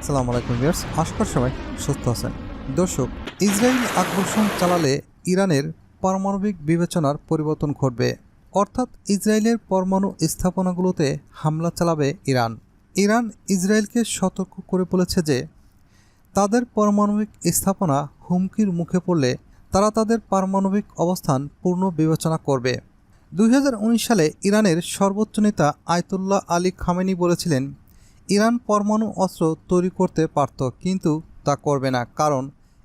আসসালামু আলাইকুম ভিউয়ার্স, আশা করি সবাই সুস্থ আছেন। দর্শক, ইসরায়েল আগ্রাসন চালালে ইরানের পারমাণবিক বিবেচনার পরিবর্তন ঘটবে, অর্থাৎ ইসরায়েলের পরমাণু স্থাপনাগুলোতে হামলা চালাবে ইরান। ইরান ইসরায়েলকে সতর্ক করে বলেছে যে তাদের পারমাণবিক স্থাপনা হুমকির মুখে পড়লে তারা তাদের পারমাণবিক অবস্থান পূর্ণ বিবেচনা করবে। 2019 সালে ইরানের সর্বোচ্চ নেতা আয়াতুল্লাহ আলী খামেনি বলেছিলেন, ইরান পরমাণু অস্ত্র তৈরি করতে পারত, কিন্তু তা করবে না, কারণ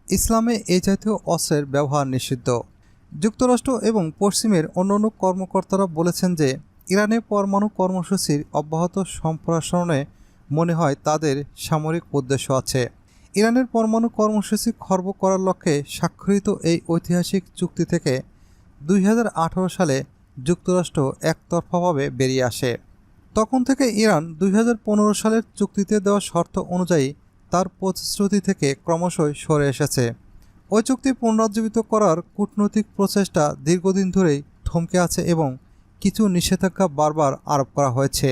ইসলামে এই জাতীয় অস্ত্রের ব্যবহার নিষিদ্ধ। যুক্তরাষ্ট্র এবং পশ্চিমের অন্যান্য কর্মকর্তারা বলেছেন যে ইরানের পরমাণু কর্মসূচির অব্যাহত সম্প্রসারণে মনে হয় তাদের সামরিক উদ্দেশ্য আছে। ইরানের পরমাণু কর্মসূচি খর্ব করার লক্ষ্যে স্বাক্ষরিত এই ঐতিহাসিক চুক্তি থেকে 2018 সালে যুক্তরাষ্ট্র একতরফাভাবে বেরিয়ে আসে। তখন থেকে ইরান 2015 সালের চুক্তিতে দেওয়া শর্ত অনুযায়ী তার প্রতিশ্রুতি থেকে ক্রমশই সরে এসেছে। ওই চুক্তি পুনরুজ্জীবিত করার কূটনৈতিক প্রচেষ্টা দীর্ঘদিন ধরেই থমকে আছে এবং কিছু নিষেধাজ্ঞা বারবার আরোপ করা হয়েছে।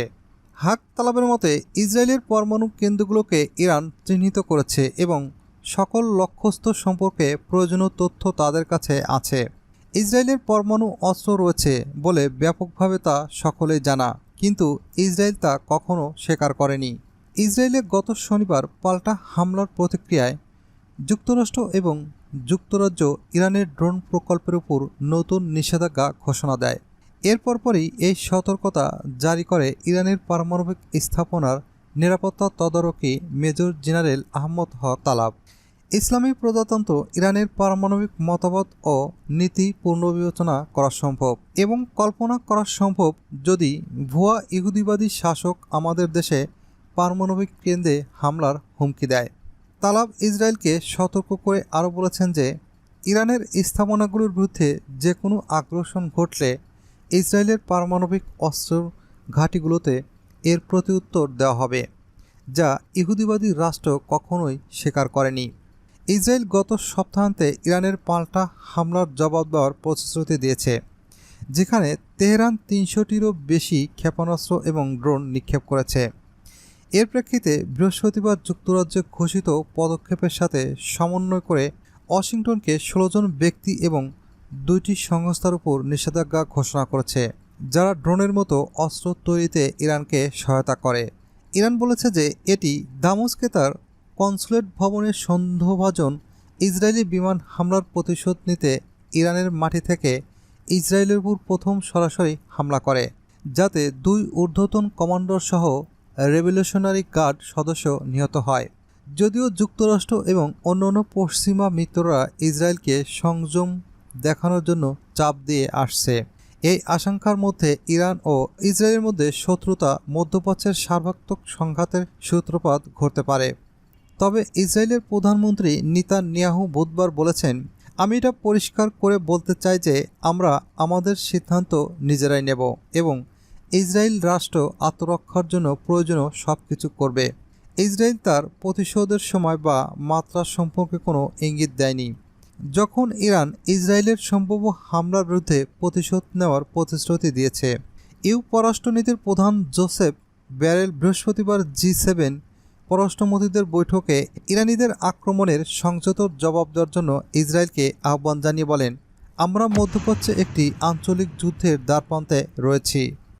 হাক তালাবের মতে, ইসরায়েলের পরমাণু কেন্দ্রগুলোকে ইরান চিহ্নিত করেছে এবং সকল লক্ষ্যস্থ সম্পর্কে প্রয়োজনীয় তথ্য তাদের কাছে আছে। ইসরায়েলের পরমাণু অস্ত্র রয়েছে বলে ব্যাপকভাবে তা সকলেই জানা, কিন্তু ইসরায়েল তা কখনো স্বীকার করেনি। ইসরায়েলে গত শনিবার পাল্টা হামলার প্রতিক্রিয়ায় যুক্তরাষ্ট্র এবং যুক্তরাজ্য ইরানের ড্রোন প্রকল্পের উপর নতুন নিষেধাজ্ঞা ঘোষণা দেয়। এর পরপরই এই সতর্কতা জারি করে ইরানের পারমাণবিক স্থাপনার নিরাপত্তা তদারকি মেজর জেনারেল আহমদ হক তালাব। ইসলামী প্রজাতন্ত্র ইরানের পারমাণবিক মতামত ও নীতি পুনর্বিবেচনা করা সম্ভব এবং কল্পনা করা সম্ভব যদি ভুয়া ইহুদিবাদী শাসক আমাদের দেশে পারমাণবিক কেন্দ্রে হামলার হুমকি দেয়। তালাব ইসরায়েলকে সতর্ক করে আরও বলেছেন যে ইরানের স্থাপনাগুলোর বিরুদ্ধে যে কোনো আগ্রাসন ঘটলে ইসরায়েলের পারমাণবিক অস্ত্র ঘাঁটিগুলোতে এর প্রত্যুত্তর দেওয়া হবে, যা ইহুদিবাদী রাষ্ট্র কখনোই স্বীকার করেনি। ইসরায়েল গত সপ্তাহান্তে ইরানের পাল্টা হামলার জবাব দেওয়ার প্রতিশ্রুতি দিয়েছে, যেখানে তেহরান 300টিরও বেশি ক্ষেপণাস্ত্র এবং ড্রোন নিক্ষেপ করেছে। এর প্রেক্ষিতে বৃহস্পতিবার যুক্তরাজ্যে ঘোষিত পদক্ষেপের সাথে সমন্বয় করে ওয়াশিংটনকে 16 জন ব্যক্তি এবং 2টি সংস্থার উপর নিষেধাজ্ঞা ঘোষণা করেছে, যারা ড্রোনের মতো অস্ত্র তৈরিতে ইরানকে সহায়তা করে। ইরান বলেছে যে এটি দামেস্কে তার কনসুলেট ভবনের সন্দেহভাজন ইসরায়েলি বিমান হামলার প্রতিশোধ নিতে ইরানের মাটি থেকে ইসরায়েলের উপর প্রথম সরাসরি হামলা করে, যাতে 2 ঊর্ধ্বতন কমান্ডার সহ রেভলিউশনারি গার্ড সদস্য নিহত হয়। যদিও যুক্তরাষ্ট্র এবং অন্যান্য পশ্চিমা মিত্ররা ইসরায়েলকে সংযম দেখানোর জন্য চাপ দিয়ে আসছে, এই আশঙ্কার মধ্যে ইরান ও ইসরায়েলের মধ্যে শত্রুতা মধ্যপ্রাচ্যের সার্বত্রিক সংঘাতের সূত্রপাত ঘটতে পারে। তবে ইসরায়েলের প্রধানমন্ত্রী নেতানিয়াহু বুধবার বলেছেন, আমি এটা পরিষ্কার করে বলতে চাই যে আমরা আমাদের সিদ্ধান্ত নিজেরাই নেব এবং ইসরায়েল রাষ্ট্র আত্মরক্ষার জন্য প্রয়োজনীয় সব কিছু করবে। ইসরায়েল তার প্রতিশোধের সময় বা মাত্রা সম্পর্কে কোনো ইঙ্গিত দেয়নি। যখন ইরান ইসরায়েলের সম্ভাব্য হামলার বিরুদ্ধে প্রতিশোধ নেওয়ার প্রতিশ্রুতি দিয়েছে, পররাষ্ট্রনীতির প্রধান জোসেফ ব্যারেল বৃহস্পতিবার G7 পররাষ্ট্রমন্ত্রীদের বৈঠকে ইরানিদের আক্রমণের সংযত জবাব দেওয়ার জন্য ইসরায়েলকে আহ্বান জানিয়ে বলেন, আমরা মধ্যপ্রাচ্যে একটি আঞ্চলিক যুদ্ধের দ্বারপ্রান্তে রয়েছি।